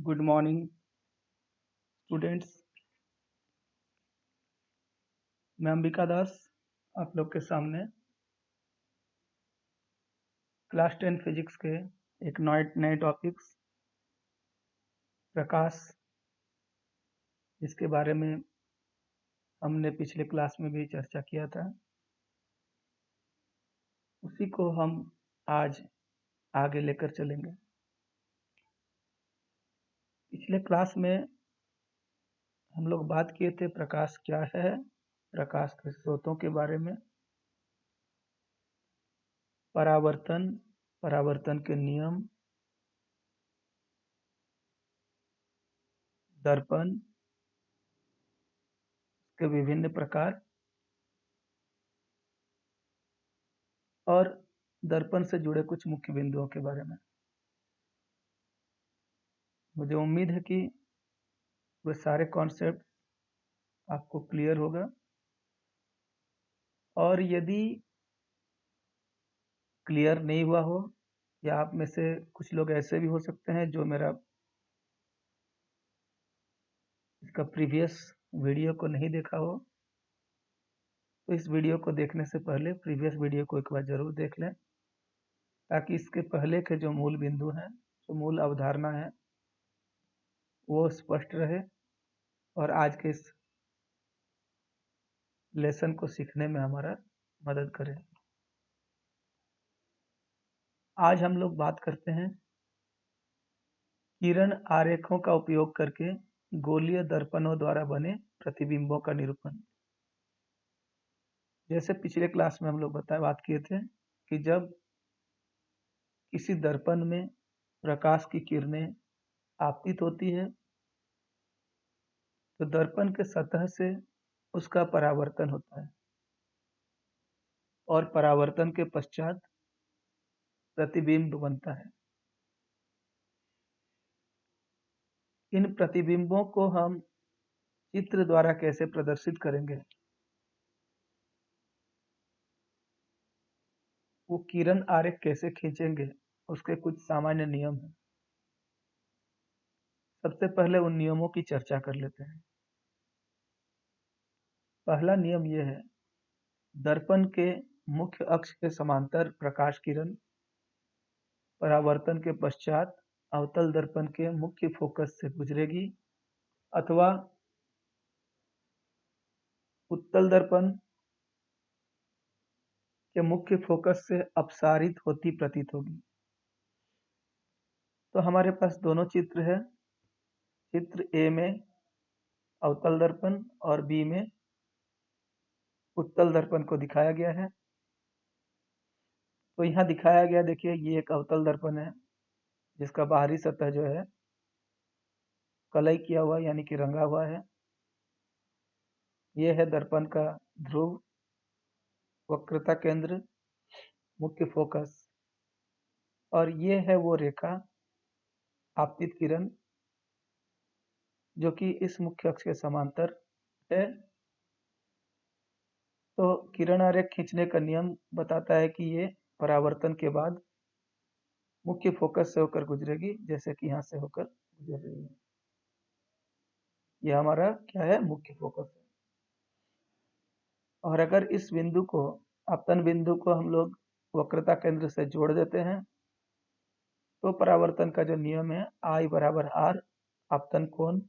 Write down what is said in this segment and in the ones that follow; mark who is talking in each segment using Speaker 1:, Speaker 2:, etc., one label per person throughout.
Speaker 1: Good morning students. मैं अंबिका दास आप लोग के सामने क्लास 10 फिजिक्स के एक नए टॉपिक्स प्रकाश, जिसके बारे में हमने पिछले क्लास में भी चर्चा किया था, उसी को हम आज आगे लेकर चलेंगे। पिछले क्लास में हम लोग बात किए थे प्रकाश क्या है, प्रकाश के स्रोतों के बारे में, परावर्तन, परावर्तन के नियम, दर्पण के विभिन्न प्रकार और दर्पण से जुड़े कुछ मुख्य बिंदुओं के बारे में। मुझे उम्मीद है कि वे सारे कॉन्सेप्ट आपको क्लियर होगा, और यदि क्लियर नहीं हुआ हो या आप में से कुछ लोग ऐसे भी हो सकते हैं जो मेरा इसका प्रीवियस वीडियो को नहीं देखा हो, तो इस वीडियो को देखने से पहले प्रीवियस वीडियो को एक बार जरूर देख लें, ताकि इसके पहले के जो मूल बिंदु हैं, जो मूल अवधारणा है, वो स्पष्ट रहे और आज के इस लेसन को सीखने में हमारा मदद करे। आज हम लोग बात करते हैं किरण आरेखों का उपयोग करके गोलीय दर्पणों द्वारा बने प्रतिबिंबों का निरूपण। जैसे पिछले क्लास में हम लोग बात किए थे कि जब किसी दर्पण में प्रकाश की किरणें आपतित होती है, तो दर्पण के सतह से उसका परावर्तन होता है और परावर्तन के पश्चात प्रतिबिंब बनता है। इन प्रतिबिंबों को हम चित्र द्वारा कैसे प्रदर्शित करेंगे, वो किरण आरेख कैसे खींचेंगे, उसके कुछ सामान्य नियम हैं। सबसे पहले उन नियमों की चर्चा कर लेते हैं। पहला नियम यह है, दर्पण के मुख्य अक्ष के समांतर प्रकाश किरण परावर्तन के पश्चात अवतल दर्पण के मुख्य फोकस से गुजरेगी अथवा उत्तल दर्पण के मुख्य फोकस से अपसारित होती प्रतीत होगी। तो हमारे पास दोनों चित्र है। चित्र ए में अवतल दर्पण और बी में उत्तल दर्पण को दिखाया गया है। तो यहाँ दिखाया गया, देखिए, ये एक अवतल दर्पण है जिसका बाहरी सतह जो है कलई किया हुआ यानी कि रंगा हुआ है। ये है दर्पण का ध्रुव, वक्रता केंद्र, मुख्य फोकस, और ये है वो रेखा आपतित किरण जो कि इस मुख्य अक्ष के समांतर है। तो किरण आरेख खींचने का नियम बताता है कि ये परावर्तन के बाद मुख्य फोकस से होकर गुजरेगी, जैसे कि यहाँ से होकर गुजर रही है। ये हमारा क्या है, मुख्य फोकस है। और अगर इस बिंदु को, आपतन बिंदु को हम लोग वक्रता केंद्र से जोड़ देते हैं, तो परावर्तन का जो नियम है I बराबर R, आपतन कोण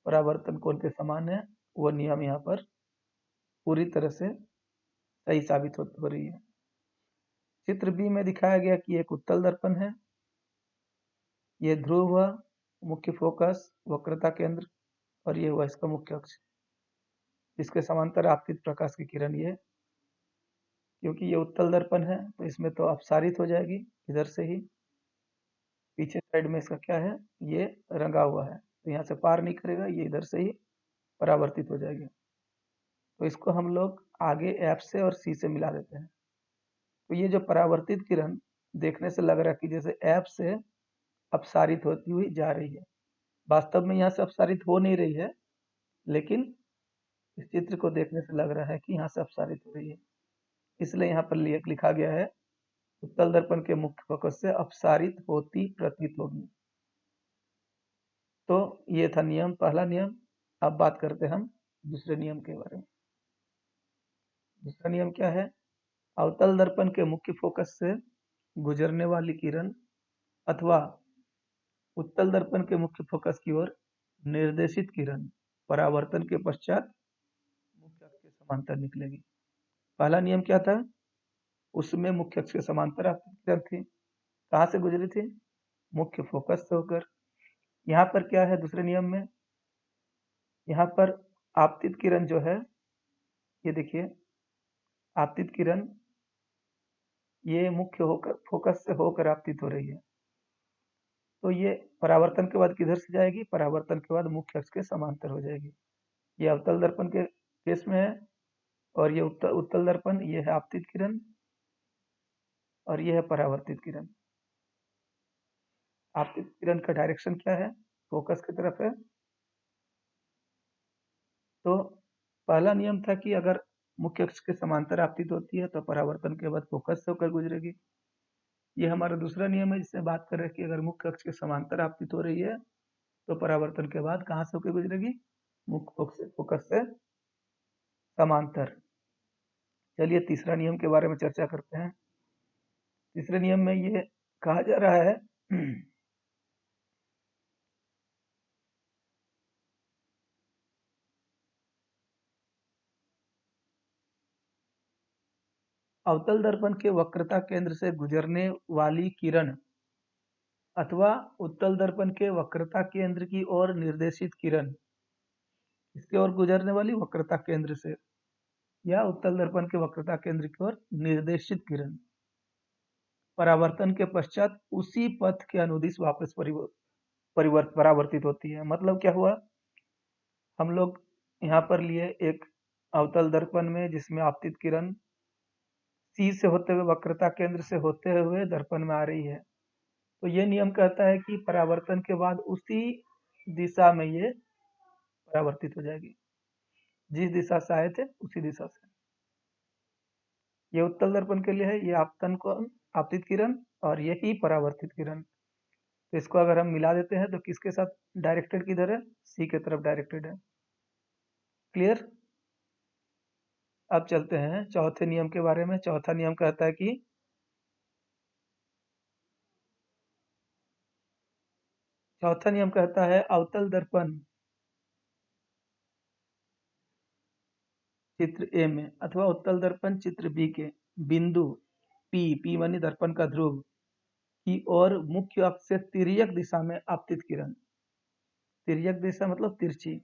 Speaker 1: परावर्तन कोण के समान है, वो नियम यहाँ पर पूरी तरह से सही साबित हो रही है। चित्र बी में दिखाया गया कि एक उत्तल दर्पण है। ये ध्रुव हुआ, मुख्य फोकस, वक्रता केंद्र, और ये हुआ इसका मुख्य अक्ष, इसके समांतर आपतित प्रकाश की किरण ये, क्योंकि ये उत्तल दर्पण है तो इसमें तो अपसारित हो जाएगी इधर से ही। पीछे साइड में इसका क्या है, ये रंगा हुआ है, तो यहाँ से पार नहीं करेगा, ये इधर से ही परावर्तित हो जाएगी। तो इसको हम लोग आगे F से और C से मिला देते हैं। तो ये जो परावर्तित किरण देखने से लग रहा है कि जैसे F से अपसारित होती हुई जा रही है। वास्तव में यहाँ से अपसारित हो नहीं रही है, लेकिन इस चित्र को देखने से लग रहा है कि यहाँ से अपसारित हो रही है, इसलिए यहाँ पर लिखा गया है उत्तल दर्पण के मुख्य फोकस से अपसारित होती प्रतीत होगी। तो ये था नियम, पहला नियम। अब बात करते हैं हम दूसरे नियम के बारे में। दूसरा नियम क्या है? अवतल दर्पण के मुख्य फोकस से गुजरने वाली किरण अथवा उत्तल दर्पण के मुख्य फोकस की ओर निर्देशित किरण परावर्तन के पश्चात मुख्य अक्ष के समांतर निकलेगी। पहला नियम क्या था? उसमें मुख्य अक्ष के समांतर आपतित किरण थी। कहाँ से गुजरी थी? मुख्य फोकस से होकर। यहाँ पर क्या है दूसरे नियम में? यहाँ पर आपतित किरण जो है, ये देखिए, आपतित किरण ये मुख्य होकर फोकस से होकर आपतित हो रही है। तो ये परावर्तन के बाद किधर से जाएगी? परावर्तन के बाद मुख्य अक्ष के समांतर हो जाएगी। ये अवतल दर्पण के केस में है, और ये उत्तल दर्पण, ये है आपतित किरण, और ये है परावर्तित किरण। आपतित किरण का डायरेक्शन क्या है? फोकस की तरफ है। तो पहला नियम था कि अगर मुख्य अक्ष के समांतर आपतित होती है तो परावर्तन के बाद फोकस से होकर गुजरेगी। ये हमारा दूसरा नियम है जिसमें बात कर रहे हैं कि अगर मुख्य अक्ष के समांतर आपतित हो रही है तो परावर्तन के बाद कहाँ से होकर गुजरेगी? मुख्य फोकस से समांतर। चलिए तीसरा नियम के बारे में चर्चा करते हैं। तीसरे नियम में ये कहा जा रहा है अवतल दर्पण के वक्रता केंद्र से गुजरने वाली किरण अथवा उत्तल दर्पण के वक्रता केंद्र की ओर निर्देशित किरण, इसके ओर गुजरने वाली वक्रता केंद्र से, या उत्तल दर्पण के वक्रता केंद्र की ओर निर्देशित किरण परावर्तन के पश्चात उसी पथ के अनुदिश वापस परावर्तित होती है। मतलब क्या हुआ? हम लोग यहाँ पर लिए एक अवतल दर्पण में जिसमें आपतित किरण सी से होते हुए वक्रता केंद्र से होते हुए दर्पण में आ रही है। तो ये नियम कहता है कि परावर्तन के बाद उसी दिशा में ये परावर्तित हो जाएगी, जिस दिशा से आए थे उसी दिशा से। ये उत्तल दर्पण के लिए है, ये आपतन को आपतित किरण, और यही परावर्तित किरण। तो इसको अगर हम मिला देते हैं तो किसके साथ डायरेक्टेड किधर है? सी की तरफ डायरेक्टेड है। क्लियर? अब चलते हैं चौथे नियम के बारे में। चौथा नियम कहता है कि चौथा नियम कहता है अवतल दर्पण चित्र ए में अथवा उत्तल दर्पण चित्र बी के बिंदु पी मानी दर्पण का ध्रुव की ओर मुख्य अक्ष से तिर्यक दिशा में आपतित किरण, तिर्यक दिशा मतलब तिरछी,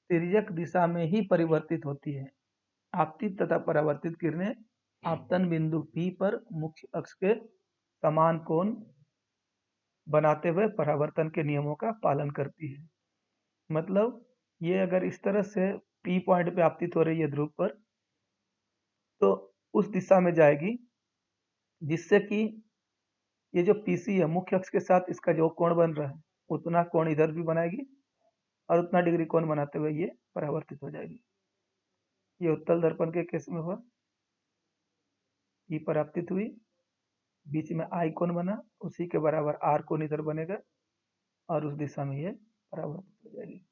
Speaker 1: तिर्यक दिशा में ही परिवर्तित होती है। आपतित तथा परावर्तित किरणें आपतन बिंदु P पर मुख्य अक्ष के समान कोण बनाते हुए परावर्तन के नियमों का पालन करती है। मतलब ये अगर इस तरह से P पॉइंट पे आपतित हो रही है ध्रुव पर, तो उस दिशा में जाएगी जिससे कि ये जो PC है मुख्य अक्ष के साथ इसका जो कोण बन रहा है उतना कोण इधर भी बनाएगी, और उतना डिग्री कोण बनाते हुए ये परावर्तित हो जाएगी। ये उत्तल दर्पण के केस में हुआ, ई परावर्तित हुई, बीच में आई कोण बना, उसी के बराबर आर कोण इधर बनेगा, और उस दिशा में ये परावर्तित हो जाएगी।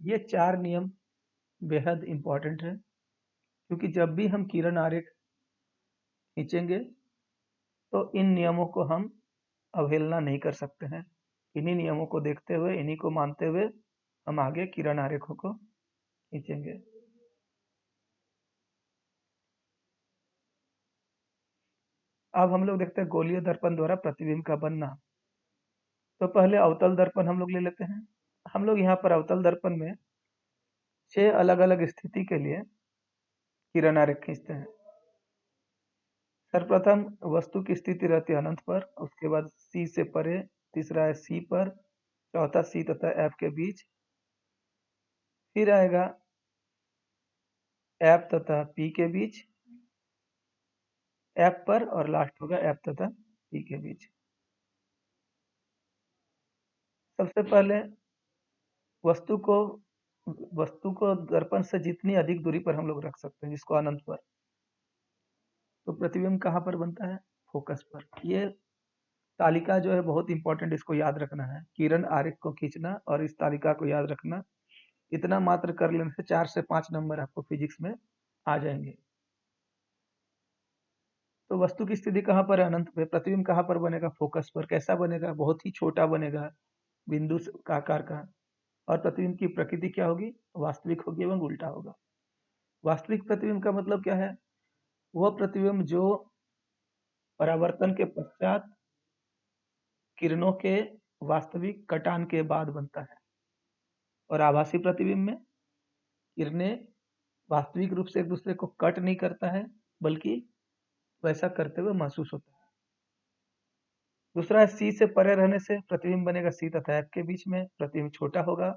Speaker 1: ये चार नियम बेहद इंपॉर्टेंट है, क्योंकि जब भी हम किरण आरेख खींचेंगे तो इन नियमों को हम अवहेलना नहीं कर सकते हैं। इन्हीं नियमों को देखते हुए, इन्हीं को मानते हुए हम आगे किरण आरेखों को खींचेंगे। अब हम लोग देखते हैं गोलीय दर्पण द्वारा प्रतिबिंब का बनना। तो पहले अवतल दर्पण हम लोग ले लेते हैं। हम लोग यहाँ पर अवतल दर्पण में 6 अलग-अलग स्थिति के लिए किरण आरेख खींचते हैं। सर्वप्रथम वस्तु की स्थिति रहती है अनंत पर, उसके बाद C से परे, तीसरा है C पर, चौथा C तथा F के बीच, फिर आएगा F तथा P के बीच, F पर, और लास्ट होगा F तथा P के बीच। सबसे पहले वस्तु को दर्पण से जितनी अधिक दूरी पर हम लोग रख सकते हैं, जिसको अनंत पर, तो प्रतिबिंब कहाँ पर बनता है? फोकस पर। ये तालिका जो है बहुत इंपॉर्टेंट, इसको याद रखना है। किरण आरेख को खींचना और इस तालिका को याद रखना, इतना मात्र कर लेने से 4 से 5 नंबर आपको फिजिक्स में आ जाएंगे। तो वस्तु की स्थिति कहाँ पर है? अनंत पे। प्रतिबिंब कहाँ पर बनेगा? फोकस पर। कैसा बनेगा? बहुत ही छोटा बनेगा, बिंदु का आकार का। और प्रतिबिंब की प्रकृति क्या होगी? वास्तविक होगी एवं उल्टा होगा। वास्तविक प्रतिबिंब का मतलब क्या है? वह प्रतिबिंब जो परावर्तन के पश्चात किरणों के वास्तविक कटान के बाद बनता है। और आभासी प्रतिबिंब में किरणें वास्तविक रूप से एक दूसरे को कट नहीं करता है, बल्कि वैसा करते हुए महसूस होता है। दूसरा है सी से परे रहने से प्रतिबिंब बनेगा सी तथा एफ के बीच में। प्रतिबिंब छोटा होगा,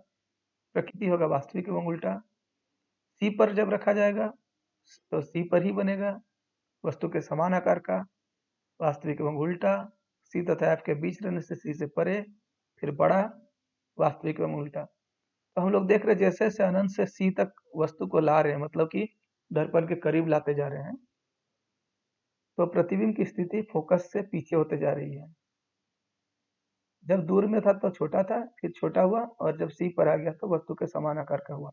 Speaker 1: प्रकृति होगा वास्तविक एवं उल्टा। सी पर जब रखा जाएगा तो सी पर ही बनेगा, वस्तु के समान आकार का, वास्तविक एवं उल्टा। सी तथा एफ के बीच रहने से सी से परे, फिर बड़ा, वास्तविक एवं उल्टा। तो हम लोग देख रहे हैं जैसे जैसे अनंत से सी तक वस्तु को ला रहे हैं, मतलब कि दर्पण के करीब लाते जा रहे हैं, तो प्रतिबिंब की स्थिति फोकस से पीछे होते जा रही है। जब दूर में था तो छोटा था, फिर छोटा हुआ, और जब सी पर आ गया तो वस्तु के समान आकार का हुआ।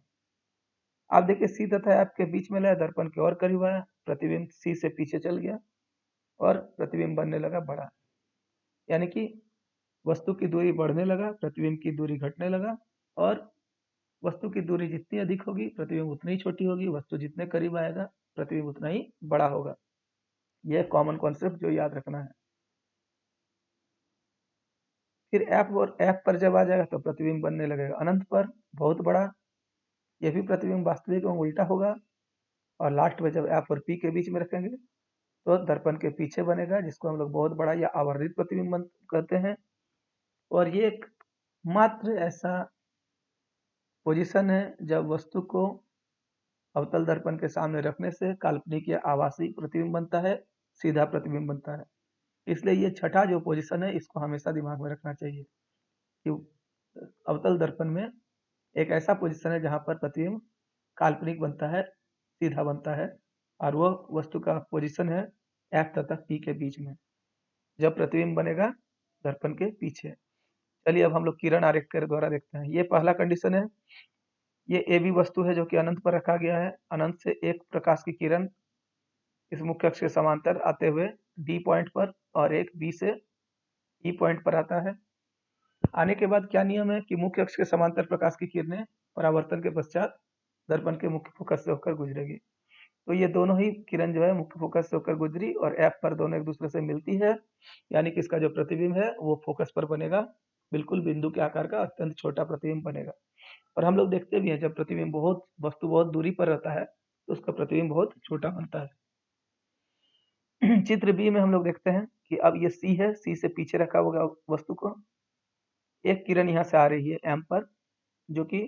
Speaker 1: आप देखिए सी तथा एफ के बीच में लाया, दर्पण के और करीब आया, प्रतिबिंब सी से पीछे चल गया और प्रतिबिंब बनने लगा बड़ा। यानी कि वस्तु की दूरी बढ़ने लगा, प्रतिबिंब की दूरी घटने लगा, और वस्तु की दूरी जितनी अधिक होगी प्रतिबिंब उतनी ही छोटी होगी, वस्तु जितने करीब आएगा प्रतिबिंब उतना ही बड़ा होगा। यह कॉमन कॉन्सेप्ट जो याद रखना है। फिर एफ पर जब आ जाएगा तो प्रतिबिंब बनने लगेगा अनंत पर, बहुत बड़ा। यह भी प्रतिबिंब वास्तविक एवं उल्टा होगा। और लास्ट में जब एफ और पी के बीच में रखेंगे तो दर्पण के पीछे बनेगा, जिसको हम लोग बहुत बड़ा या आवर्धित प्रतिबिंब कहते हैं। और ये एक मात्र ऐसा पोजीशन है जब वस्तु को अवतल दर्पण के सामने रखने से काल्पनिक या आभासी प्रतिबिंब बनता है, सीधा प्रतिबिंब बनता है। इसलिए ये छठा जो पोजीशन है, इसको हमेशा दिमाग में रखना चाहिए कि अवतल दर्पण में एक ऐसा पोजीशन है जहां पर प्रतिबिंब काल्पनिक बनता है, सीधा बनता है, और वो वस्तु का पोजीशन है एफ तथा पी के बीच में, जब प्रतिबिंब बनेगा दर्पण के पीछे। चलिए अब हम लोग किरण आरेख के द्वारा देखते हैं। ये पहला कंडीशन है। ये ए बी वस्तु है जो कि अनंत पर रखा गया है। अनंत से एक प्रकाश की किरण इस मुख्य अक्ष के समांतर आते हुए डी पॉइंट पर, और एक बी से ई पॉइंट पर आता है। आने के बाद क्या नियम है कि मुख्य अक्ष के समांतर प्रकाश की किरणें परावर्तन के पश्चात दर्पण के मुख्य फोकस से होकर गुजरेगी। तो ये दोनों ही किरण जो है मुख्य फोकस से होकर गुजरी और एफ पर दोनों एक दूसरे से मिलती है, यानी कि इसका जो प्रतिबिंब है वो फोकस पर बनेगा, बिल्कुल बिंदु के आकार का अत्यंत छोटा प्रतिबिंब बनेगा। और हम लोग देखते भी हैं जब प्रतिबिंब बहुत वस्तु बहुत दूरी पर रहता है तो उसका प्रतिबिंब बहुत छोटा बनता है। चित्र बी में हम लोग देखते हैं कि अब ये सी है, सी से पीछे रखा होगा वस्तु को। एक किरण यहाँ से आ रही है एम पर, जो कि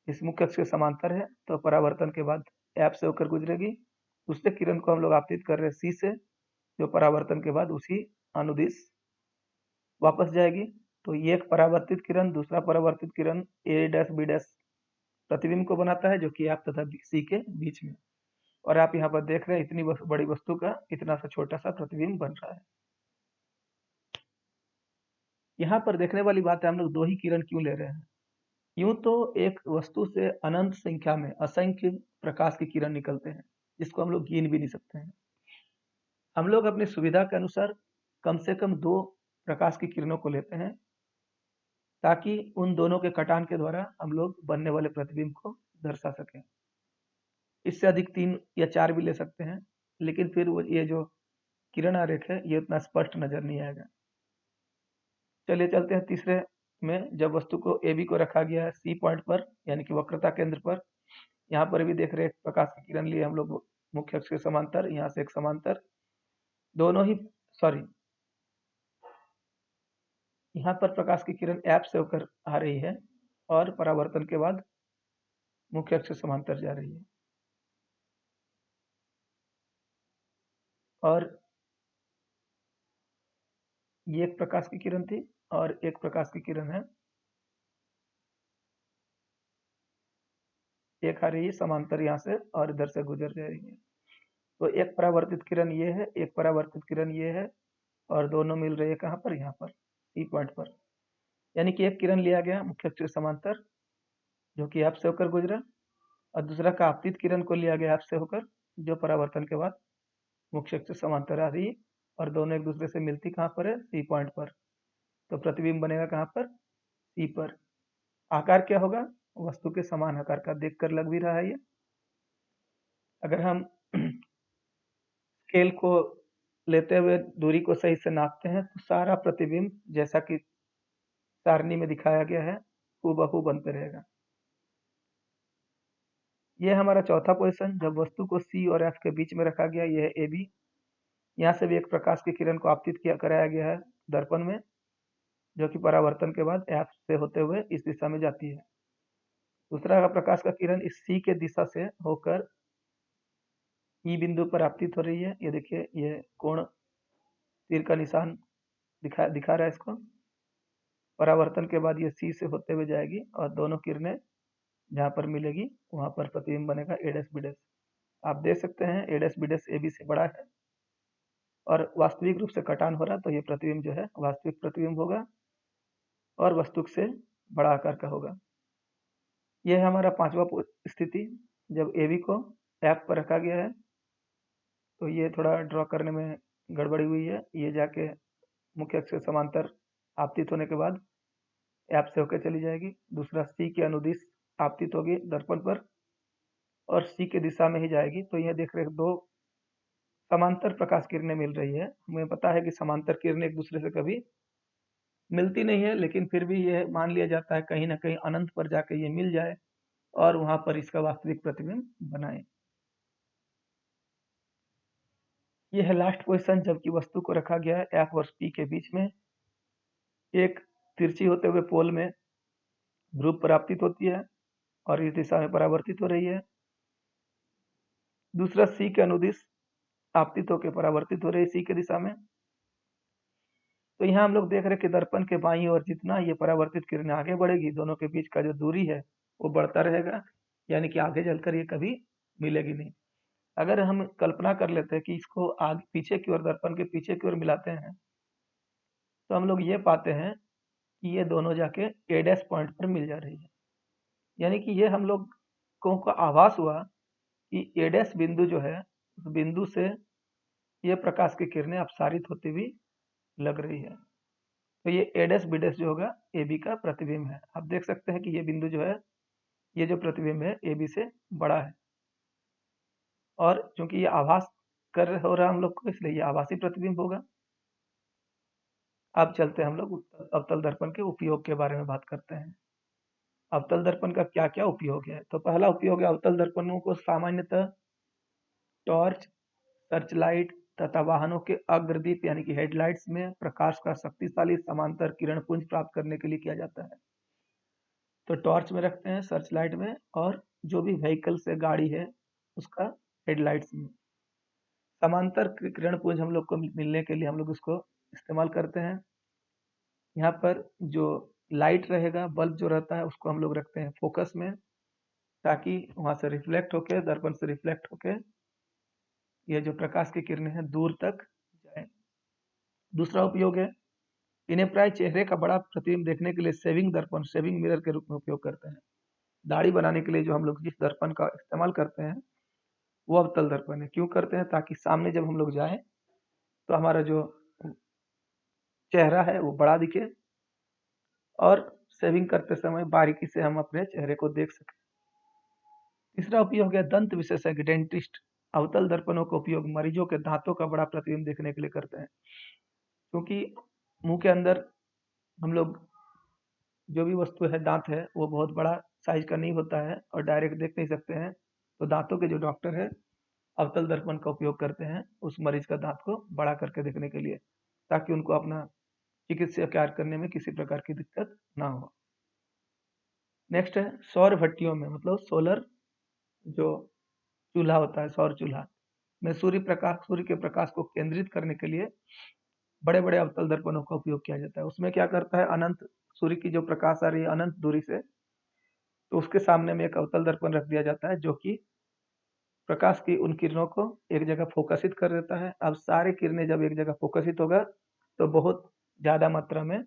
Speaker 1: इस मुख्य अक्ष के समांतर है, तो परावर्तन के बाद एफ से होकर गुजरेगी। दूसरे किरण को हम लोग आपतित कर रहे हैं सी से, जो परावर्तन के बाद उसी अनुदिश वापस जाएगी। तो ये एक परावर्तित किरण, दूसरा परावर्तित किरण ए डैश बी डैश प्रतिबिंब को बनाता है, जो कि एफ तथा सी के बीच में। और आप यहाँ पर देख रहे हैं इतनी बड़ी वस्तु का इतना सा छोटा सा प्रतिबिंब बन रहा है। यहाँ पर देखने वाली बात है, हम लोग दो ही किरण क्यों ले रहे हैं? यूं तो एक वस्तु से अनंत संख्या में असंख्य प्रकाश की किरण निकलते हैं, जिसको हम लोग गिन भी नहीं सकते हैं। हम लोग अपनी सुविधा के अनुसार कम से कम दो प्रकाश की किरणों को लेते हैं, ताकि उन दोनों के कटान के द्वारा हम लोग बनने वाले प्रतिबिंब को दर्शा सकें। इससे अधिक 3 या 4 भी ले सकते हैं, लेकिन फिर वो ये जो किरण आरेख है ये उतना स्पष्ट नजर नहीं आएगा। चलिए चलते हैं तीसरे में। जब वस्तु को ए बी को रखा गया है सी पॉइंट पर, यानी कि वक्रता केंद्र पर, यहाँ पर भी देख रहे हैं प्रकाश की किरण लिए हम लोग मुख्य अक्ष के समांतर, यहाँ से एक समांतर, दोनों ही सॉरी यहाँ पर प्रकाश की किरण एफ से होकर आ रही है और परावर्तन के बाद मुख्य अक्ष से समांतर जा रही है। और ये एक प्रकाश की किरण थी और एक प्रकाश की किरण है, एक आ रही है समांतर यहाँ से और इधर से गुजर जा रही है। तो एक परावर्तित किरण ये है, एक परावर्तित किरण ये है, और दोनों मिल रही है कहाँ पर, यहाँ पर सी पॉइंट पर। यानी कि एक किरण लिया गया मुख्य अक्ष के समांतर जो कि ऐप से होकर गुजरा, और दूसरा का आपतित किरण को लिया गया ऐप से होकर, जो परावर्तन के बाद मुख्य अक्ष से समांतर आ रही है, और दोनों एक दूसरे से मिलती कहाँ पर है, सी पॉइंट पर। तो प्रतिबिंब बनेगा कहाँ पर, सी पर। आकार क्या होगा, वस्तु के समान आकार का, देखकर लग भी रहा है ये। अगर हम स्केल को लेते हुए दूरी को सही से नापते हैं तो सारा प्रतिबिंब जैसा कि सारणी में दिखाया गया है हूबहू बनते रहेगा। यह हमारा चौथा पोजीशन, जब वस्तु को सी और एफ के बीच में रखा गया। यह है ए बी। यहाँ से भी एक प्रकाश की किरण को आपतित किया कराया गया है दर्पण में, जो कि परावर्तन के बाद एफ से होते हुए इस दिशा में जाती है। दूसरा का प्रकाश का किरण इस सी के दिशा से होकर ई बिंदु पर आपतित हो रही है। ये देखिए, ये कोण तीर का निशान दिखा रहा है इसको। परावर्तन के बाद ये सी से होते हुए जाएगी और दोनों किरणें जहाँ पर मिलेगी वहाँ पर प्रतिबिंब बनेगा ए डैश बी डैश। आप देख सकते हैं a dash b dash a b से बड़ा है और वास्तविक रूप से कटान हो रहा, तो ये प्रतिबिंब जो है वास्तविक प्रतिबिंब होगा और वस्तु से बड़ा आकार का होगा। यह है हमारा पांचवा स्थिति, जब ए बी को एफ पर रखा गया है। तो ये थोड़ा ड्रॉ करने में गड़बड़ी हुई है। ये जाके मुख्य अक्ष से समांतर आपतित होने के बाद एफ से होकर चली जाएगी। दूसरा सी के अनुदिश आपतित होगी दर्पण पर और सी के दिशा में ही जाएगी। तो यह देख रहे हैं दो समांतर प्रकाश किरणें मिल रही है। हमें पता है कि समांतर किरणें एक दूसरे से कभी मिलती नहीं है, लेकिन फिर भी यह मान लिया जाता है कहीं ना कहीं अनंत पर जाकर ये मिल जाए और वहां पर इसका वास्तविक प्रतिबिंब बनाए। यह है लास्ट पोजीशन, जबकि वस्तु को रखा गया है एफ और पी के बीच में। एक तिरछी होते हुए पोल में ध्रुव परावर्तित होती है और इस दिशा में परावर्तित हो रही है। दूसरा सी के अनुदिश आपतित होकर परावर्तित हो रही है सी के दिशा में। तो यहाँ हम लोग देख रहे हैं कि दर्पण के बाईं ओर जितना ये परावर्तित किरणें आगे बढ़ेगी, दोनों के बीच का जो दूरी है वो बढ़ता रहेगा, यानी कि आगे चलकर ये कभी मिलेगी नहीं। अगर हम कल्पना कर लेते हैं कि इसको आगे पीछे की ओर, दर्पण के पीछे की ओर मिलाते हैं, तो हम लोग ये पाते हैं कि ये दोनों जाके ए डैश पॉइंट पर मिल जा रही है। यानी कि ये हम लोग को आभास हुआ कि ए डैश बिंदु जो है, उस बिंदु से ये प्रकाश की किरणें अपसारित होती हुई लग रही है। तो ये ए डैश बी डैश जो होगा ए बी का प्रतिबिंब है। आप देख सकते हैं कि ये बिंदु जो है, ये जो प्रतिबिंब है ए बी से बड़ा है, और चूंकि ये आभास कर हो रहा हम लोग को, इसलिए ये आभासी प्रतिबिंब होगा। अब चलते हैं हम लोग अवतल दर्पण के उपयोग के बारे में बात करते हैं। अवतल दर्पण का क्या क्या उपयोग है। तो पहला उपयोग है, अवतल दर्पणों को सामान्यतः टॉर्च, सर्च लाइट तथा वाहनों के अग्रदीप यानी कि हेडलाइट्स में प्रकाश का शक्तिशाली समांतर किरण पुंज प्राप्त करने के लिए किया जाता है। तो टॉर्च में रखते हैं, सर्च लाइट में, और जो भी व्हीकल से गाड़ी है उसका हेडलाइट्स में। समांतर किरण पुंज हम लोग को मिलने के लिए हम लोग इसको इस्तेमाल करते हैं। यहाँ पर जो लाइट रहेगा, बल्ब जो रहता है, उसको हम लोग रखते हैं फोकस में, ताकि वहां से रिफ्लेक्ट होके, दर्पण से रिफ्लेक्ट होके ये जो प्रकाश की किरणें हैं दूर तक जाए। दूसरा उपयोग है, इन्हें प्राय चेहरे का बड़ा प्रतिबिंब देखने के लिए शेविंग दर्पण, शेविंग मिरर के रूप में उपयोग करते हैं। दाढ़ी बनाने के लिए जो हम लोग जिस दर्पण का इस्तेमाल करते हैं वो अवतल दर्पण है। क्यों करते हैं, ताकि सामने जब हम लोग जाए तो हमारा जो चेहरा है वो बड़ा दिखे और शेविंग करते समय बारीकी से हम अपने चेहरे को देख सकें। तीसरा उपयोग है, दंत विशेषज्ञ डेंटिस्ट अवतल दर्पणों का उपयोग मरीजों के दांतों का बड़ा प्रतिबिंब देखने के लिए करते हैं। क्योंकि मुंह के अंदर हम लोग जो भी वस्तु है, दांत है, वो बहुत बड़ा साइज का नहीं होता है और डायरेक्ट देख नहीं सकते हैं। तो दांतों के जो डॉक्टर है अवतल दर्पण का उपयोग करते हैं उस मरीज का दांत को बड़ा करके देखने के लिए, ताकि उनको अपना चिकित्सा कार्य करने में किसी प्रकार की दिक्कत ना हो। नेक्स्ट है, सौर भट्टियों में, मतलब सोलर जो चूल्हा होता है, सौर चूल्हा में सूर्य के प्रकाश को केंद्रित करने के लिए बड़े बड़े अवतल दर्पणों का उपयोग किया जाता है। उसमें क्या करता है, अनंत सूर्य की जो प्रकाश आ रही है अनंत दूरी से, तो उसके सामने में एक अवतल दर्पण रख दिया जाता है जो कि प्रकाश की उन किरणों को एक जगह फोकसित कर देता है। अब सारे किरणें जब एक जगह फोकसित होगा तो बहुत ज़्यादा मात्रा में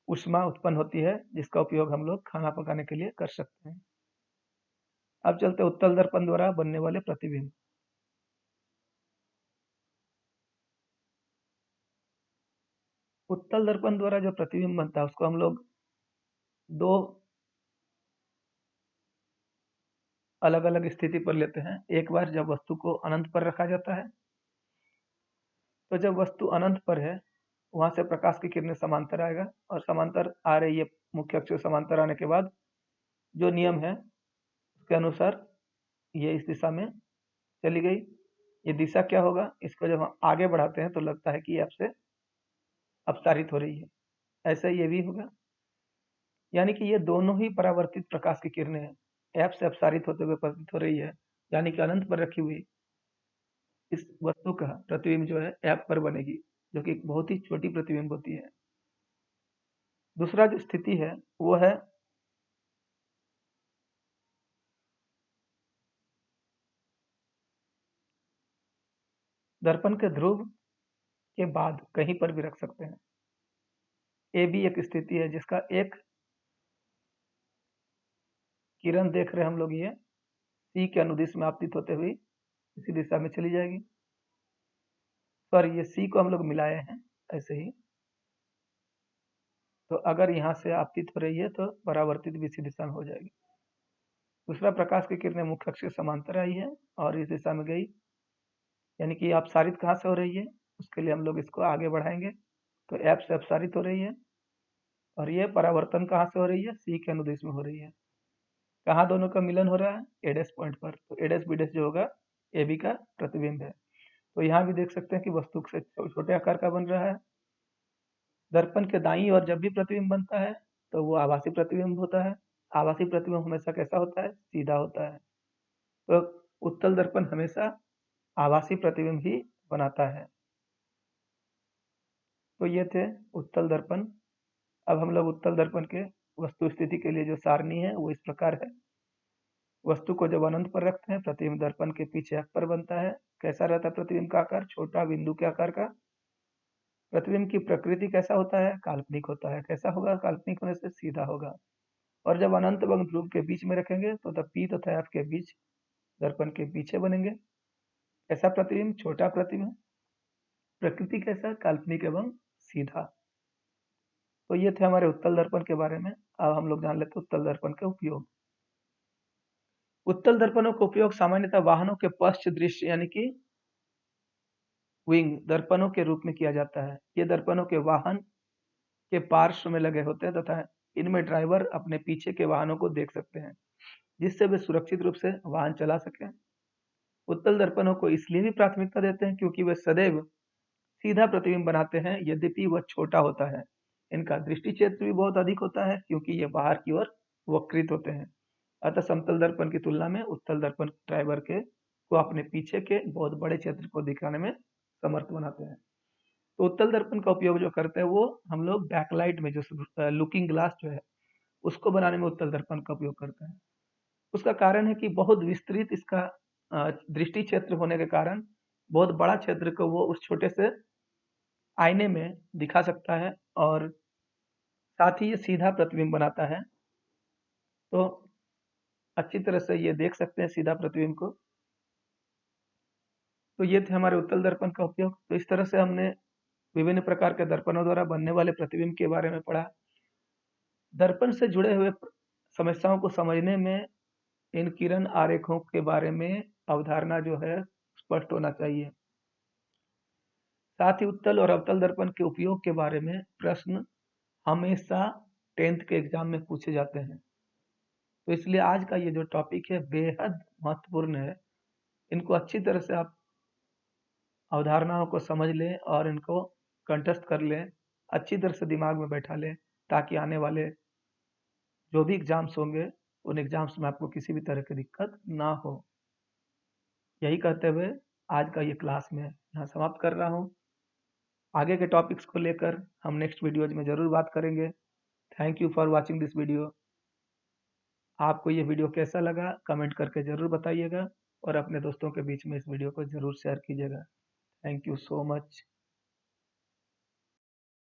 Speaker 1: ऊष्मा उत्पन्न होती है, जिसका उपयोग हम लोग खाना पकाने के लिए कर सकते हैं। अब चलते हैं उत्तल दर्पण द्वारा बनने वाले प्रतिबिंब। उत्तल दर्पण द्वारा जो प्रतिबिंब बनता है उसको हम लोग दो अलग अलग स्थिति पर लेते हैं। एक बार जब वस्तु को अनंत पर रखा जाता है, तो जब वस्तु अनंत पर है वहां से प्रकाश की किरणें समांतर आएगा, और समांतर आ रही है, मुख्य अक्ष से समांतर आने के बाद जो नियम है उसके अनुसार ये इस दिशा में चली गई। ये दिशा क्या होगा, इसको जब हम आगे बढ़ाते हैं तो लगता है कि ये आपसे अपसारित हो रही है। ऐसा ये भी होगा, यानी कि ये दोनों ही परावर्तित प्रकाश की किरणें हैं, ऐप से अपसारित होते हुए प्रतीत हो रही है, यानी कि अनंत पर रखी हुई इस वस्तु का प्रतिबिंब जो है ऐप पर बनेगी, जो कि एक बहुत ही छोटी प्रतिबिंब होती है। दूसरा जो स्थिति है वो है दर्पण के ध्रुव के बाद कहीं पर भी रख सकते हैं। ये भी एक स्थिति है जिसका एक किरण देख रहे हैं हम लोग, ये सी के अनुदिश में आपतित होते हुए इसी दिशा में चली जाएगी। सॉरी, ये सी को हम लोग मिलाए हैं ऐसे ही, तो अगर यहाँ से आपतित हो रही है तो परावर्तित भी इसी दिशा में हो जाएगी। दूसरा, प्रकाश की किरणें मुख्य अक्ष के समांतर आई है और इस दिशा में गई, यानी कि अपसारित कहाँ से हो रही है, उसके लिए हम लोग इसको आगे बढ़ाएंगे, तो ऐप से अपसारित हो रही है, और ये परावर्तन कहाँ से हो रही है, सी के अनुदिश में हो रही है। कहाँ दोनों का मिलन हो रहा है, एडेस पॉइंट पर, तो एडेस बीडेस जो होगा ए बी का प्रतिबिंब है। तो यहाँ भी देख सकते हैं कि वस्तु से छोटे आकार का बन रहा है। दर्पण के दाईं ओर जब भी प्रतिबिंब बनता है तो वो आभासी प्रतिबिंब होता है। आभासी प्रतिबिंब हमेशा कैसा होता है, सीधा होता है। तो उत्तल दर्पण हमेशा आभासी प्रतिबिंब ही बनाता है। तो ये थे उत्तल दर्पण। अब हम लोग उत्तल दर्पण के वस्तु स्थिति के लिए जो सारणी है वो इस प्रकार है। वस्तु को जब अनंत पर रखते हैं, प्रतिबिंब दर्पण के पीछे अक्ष पर बनता है। कैसा रहता है प्रतिबिंब का आकार, छोटा बिंदु के आकार का। प्रतिबिंब की प्रकृति कैसा होता है, काल्पनिक होता है। कैसा होगा, काल्पनिक होने से सीधा होगा। और जब अनंत एवं ध्रुव के बीच में रखेंगे तो तब पी तथा एफ के बीच दर्पण के पीछे बनेंगे। ऐसा प्रतिबिंब छोटा प्रतिबिंब, प्रकृति कैसा, काल्पनिक एवं सीधा। तो ये थे हमारे उत्तल दर्पण के बारे में। अब हम लोग जान लेते हैं उत्तल दर्पण के उपयोग। उत्तल दर्पणों का उपयोग सामान्यतः वाहनों के पश्च दृश्य यानी कि विंग दर्पणों के रूप में किया जाता है। ये दर्पणों के वाहन के पार्श्व में लगे होते हैं तथा इनमें ड्राइवर अपने पीछे के वाहनों को देख सकते हैं, जिससे वे सुरक्षित रूप से वाहन चला सकें। उत्तल दर्पणों को इसलिए भी प्राथमिकता देते हैं क्योंकि वे सदैव सीधा प्रतिबिंब बनाते हैं, यद्यपि वह छोटा होता है। इनका दृष्टि क्षेत्र भी बहुत अधिक होता है क्योंकि ये बाहर की ओर वक्रित होते हैं। अतः समतल दर्पण की तुलना में उत्तल दर्पण ड्राइवर के को अपने पीछे के बहुत बड़े क्षेत्र को दिखाने में समर्थ बनाते हैं। तो उत्तल दर्पण का उपयोग जो करते हैं वो हम लोग बैकलाइट में जो लुकिंग ग्लास जो है उसको बनाने में उत्तल दर्पण का उपयोग करते हैं। उसका कारण है कि बहुत विस्तृत इसका दृष्टि क्षेत्र होने के कारण बहुत बड़ा क्षेत्र को वो उस छोटे से आईने में दिखा सकता है, और साथ ही ये सीधा प्रतिबिंब बनाता है। तो अच्छी तरह से ये देख सकते हैं सीधा प्रतिबिंब को। तो ये थे हमारे उत्तल दर्पण का उपयोग। तो इस तरह से हमने विभिन्न प्रकार के दर्पणों द्वारा बनने वाले प्रतिबिंब के बारे में पढ़ा। दर्पण से जुड़े हुए समस्याओं को समझने में इन किरण आरेखों के बारे में अवधारणा जो है स्पष्ट होना चाहिए। साथ ही उत्तल और अवतल दर्पण के उपयोग के बारे में प्रश्न हमेशा 10th के एग्जाम में पूछे जाते हैं। तो इसलिए आज का ये जो टॉपिक है बेहद महत्वपूर्ण है। इनको अच्छी तरह से आप अवधारणाओं को समझ लें और इनको कंठस्थ कर लें, अच्छी तरह से दिमाग में बैठा लें, ताकि आने वाले जो भी एग्जाम्स होंगे उन एग्जाम्स में आपको किसी भी तरह की दिक्कत ना हो। यही कहते हुए आज का ये क्लास मैं यहाँ समाप्त कर रहा हूँ। आगे के टॉपिक्स को लेकर हम नेक्स्ट वीडियोज में ज़रूर बात करेंगे। Thank you for watching this video. आपको ये वीडियो कैसा लगा कमेंट करके ज़रूर बताइएगा, और अपने दोस्तों के बीच में इस वीडियो को ज़रूर शेयर कीजिएगा। Thank you so much.